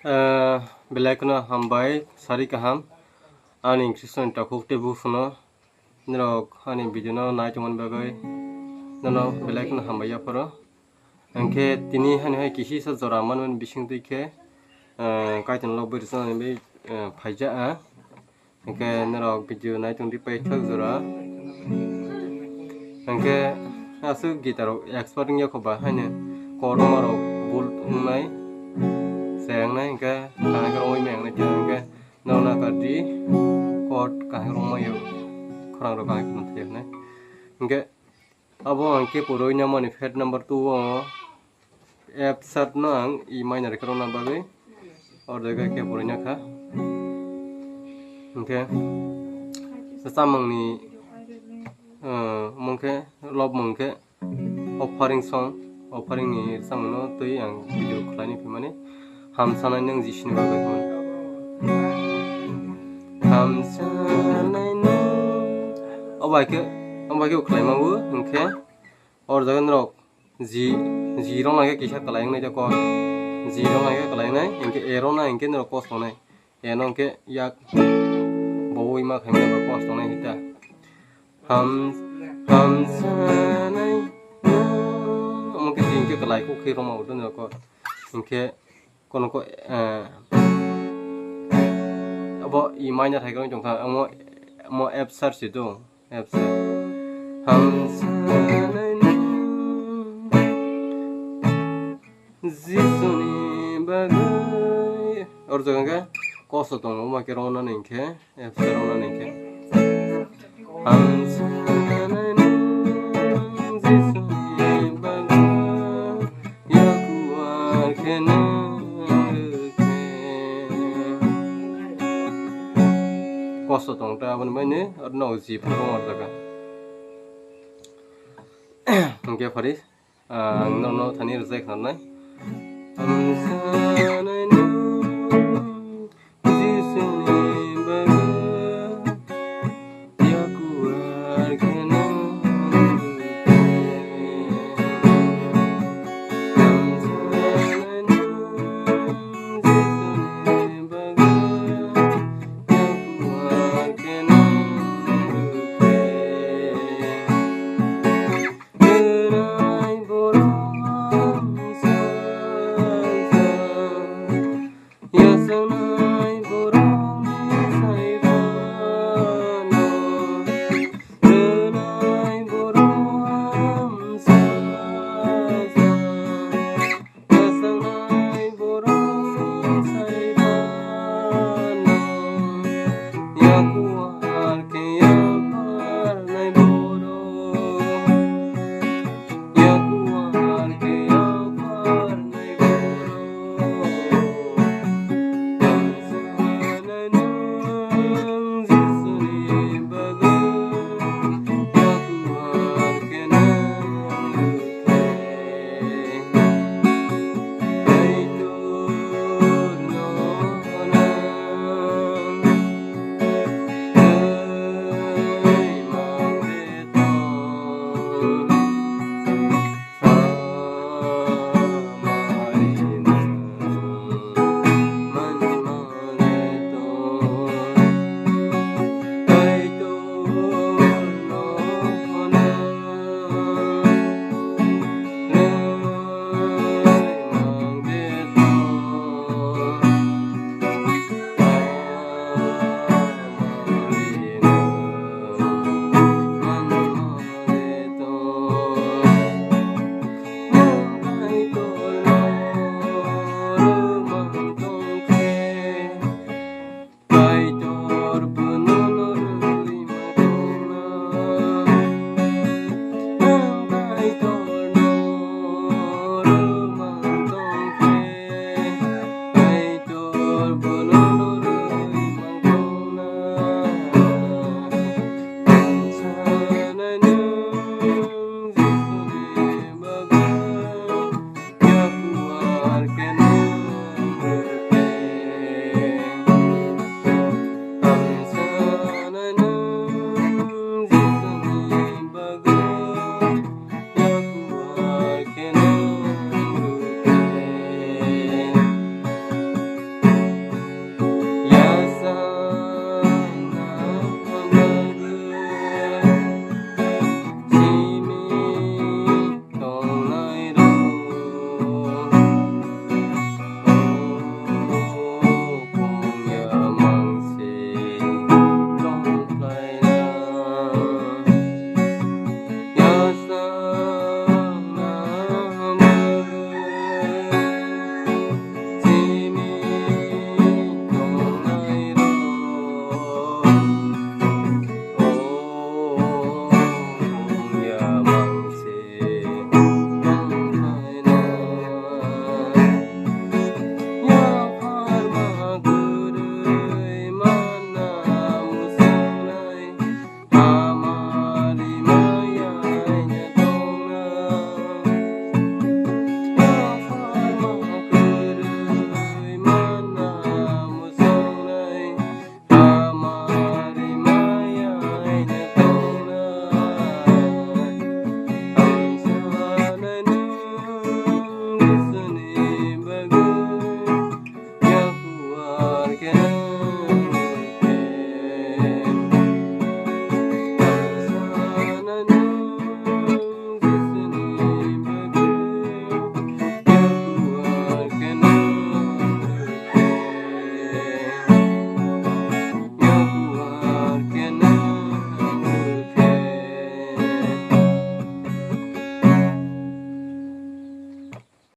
Belakna hambai sari kaham ani Krishna takuk tebu funo nrok ani bijono naitungan bagai nono belakna hambai yaparo angke tini hani hai kisi sa joraman man bising tuike kaitan lo bersa ni be phaja a angke nrok bijo naitung di pai thak jora angke asu gitaro expert ngi khoba hani koromaro bul nai sayang na ingka kahang keromai meng na jangan ingka nona kadi kot kahang keromai yo kurang ro kahang kunut ya na ingka abo angke puroi nama ni head number 2 app sat na ang email na rekorona bagai or jaga ke puroi na kha ingka sesamang ni mungke lob mungke offering song offering ni samno tui ang video khlani phimani Hamsanai nwng jisuni bagwi man Hamsanai nwng obai ke ukhlai mabu hingke or jaga rok ji rong lage kisa kalayang nai jako ji rong lage kalayang nai hingke e rong na hingke rok kos tongnai e no hingke yak bowoi ma khaimna ba kos tongnai hita Hamsanai nwng mungke hingke kalai ko khi rong ma udon jako hingke kono ko abo email na thaigrong jongtha amo app search do app search Hamsanai jisuni bagwi or jaga koso tong ma ke rona ningke app search rona ningke Hamsanai jisuni bagwi yakuar kena koso tong ta ban bane ar no ji pharo ar jaga hingke phari no thani reject nanai